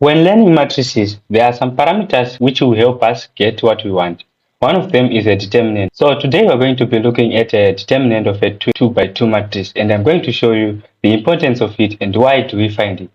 When learning matrices, there are some parameters which will help us get what we want. One of them is a determinant. So today we're going to be looking at a determinant of a 2 by 2 matrix, and I'm going to show you the importance of it and why do we find it.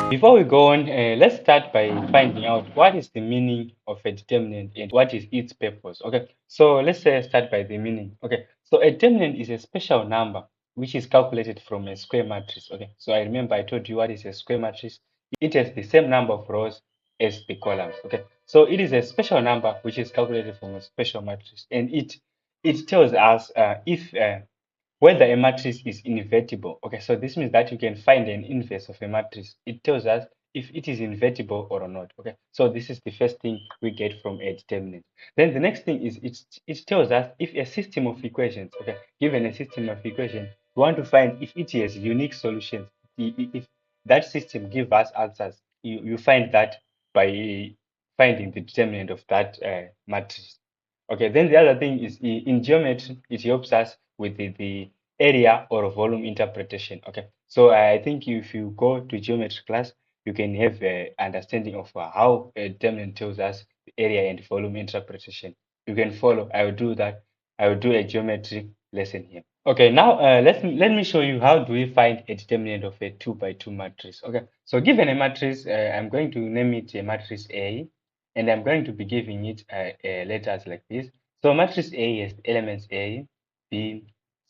Before we go on, let's start by finding out what is the meaning of a determinant and what is its purpose. Okay, so let's start by the meaning. Okay, so a determinant is a special number which is calculated from a square matrix. Okay, so I remember I told you what is a square matrix. It has the same number of rows as the columns. Okay, so it is a special number which is calculated from a special matrix, and it tells us if whether a matrix is invertible. Okay, so this means that you can find an inverse of a matrix. It tells us if it is invertible or not. Okay, so this is the first thing we get from a determinant. Then the next thing is it tells us if a system of equations, okay, given a system of equations, we want to find if it has unique solutions. If that system gives us answers, you find that by finding the determinant of that matrix. Okay, then the other thing is in geometry, it helps us with the area or volume interpretation. Okay, so I think if you go to geometry class, you can have an understanding of how a determinant tells us the area and volume interpretation. You can follow. I will do that. I will do a geometry lesson here. Okay, now let me show you how do we find a determinant of a 2 by 2 matrix. Okay, so given a matrix, I'm going to name it a matrix A, and I'm going to be giving it letters like this. So matrix A has elements A, B,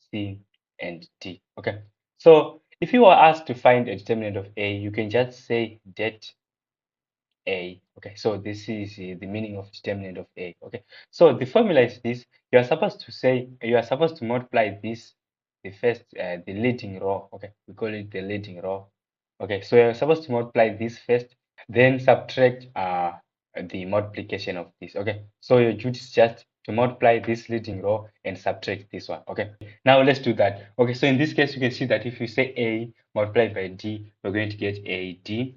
C, and D. Okay, so if you were asked to find a determinant of A, you can just say det A. Okay, so this is the meaning of determinant of A. Okay, so the formula is this. You are supposed to say, you are supposed to multiply this, the first, the leading row. Okay, we call it the leading row. Okay, so you're supposed to multiply this first, then subtract the multiplication of this. Okay, so your duty is just to multiply this leading row and subtract this one. Okay, now let's do that. Okay, so in this case, you can see that if you say A multiplied by D, we're going to get AD.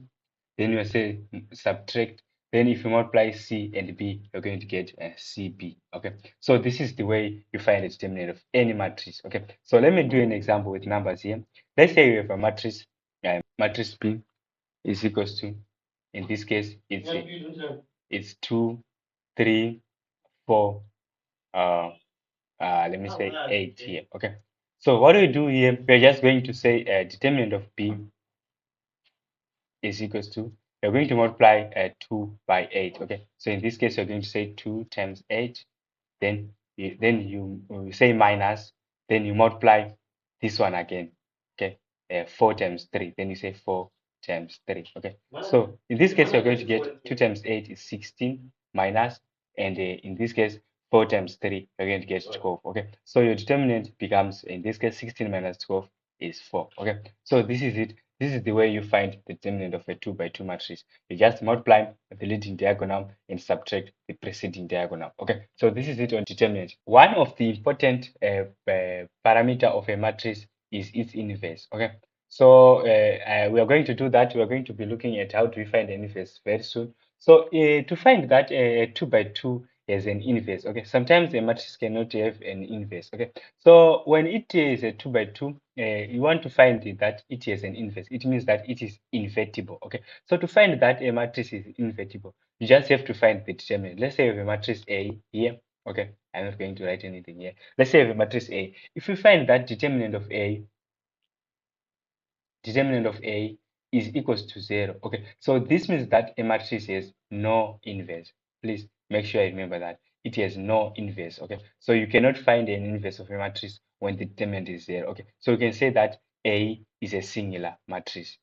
Then you say subtract. Then if you multiply C and B, you're going to get CB. Okay, so this is the way you find the determinant of any matrix. Okay, so let me do an example with numbers here. Let's say you have a matrix, matrix B is equals to, in this case, it's 2, 3, 4, let me say 8 here. Okay, so what do we do here? We're just going to say determinant of B is equals to, you're going to multiply 2 by 8. Okay, so in this case, you're going to say 2 times 8, then you say minus, then you multiply this one again. Okay, 4 times 3, then you say 4 times 3. Okay, so in this case, you're going to get 2 times 8 is 16 minus, and in this case, 4 times 3, you're going to get 12. Okay, so your determinant becomes, in this case, 16 minus 12 is 4. Okay, so this is it. This is the way you find the determinant of a 2 by 2 matrix. You just multiply the leading diagonal and subtract the preceding diagonal. Okay, so this is it on determinant. One of the important parameter of a matrix is its inverse. Okay, so we are going to do that. We are going to be looking at how do we find an inverse very soon. So to find that a 2 by 2 has an inverse. Okay, sometimes a matrix cannot have an inverse. Okay, so when it is a 2 by 2, you want to find that it has an inverse. It means that it is invertible. Okay, so to find that a matrix is invertible, you just have to find the determinant. Let's say you have a matrix A here. Okay, I'm not going to write anything here. Let's say you have a matrix A. If you find that determinant of A is equals to 0. Okay, so this means that a matrix has no inverse. Please make sure I remember that it has no inverse. Okay, so you cannot find an inverse of a matrix when the determinant is 0. Okay, so you can say that A is a singular matrix.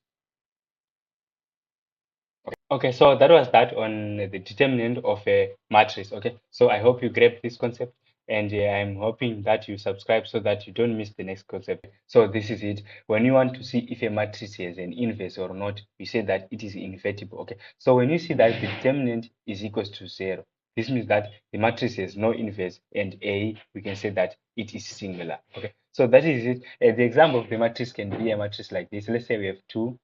Okay, so that was that on the determinant of a matrix. Okay, so I hope you grab this concept, and I'm hoping that you subscribe so that you don't miss the next concept. So this is it. When you want to see if a matrix has an inverse or not, you say that it is invertible. Okay, so when you see that the determinant is equals to 0, this means that the matrix has no inverse, and A, we can say that it is singular. Okay, so that is it. The example of the matrix can be a matrix like this. Let's say we have 2,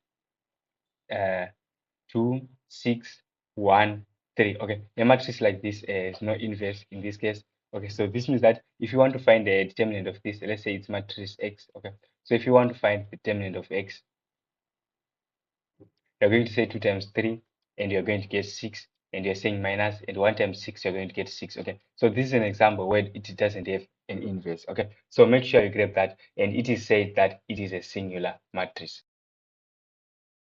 2, 6, 1, 3. Okay, a matrix like this is no inverse in this case. Okay, so this means that if you want to find the determinant of this, let's say it's matrix X. Okay, so if you want to find the determinant of X, you're going to say 2 times 3, and you're going to get 6, and you're saying minus, and 1 times 6, you're going to get 6. Okay, so this is an example where it doesn't have an inverse. Okay, so make sure you grab that, and it is said that it is a singular matrix.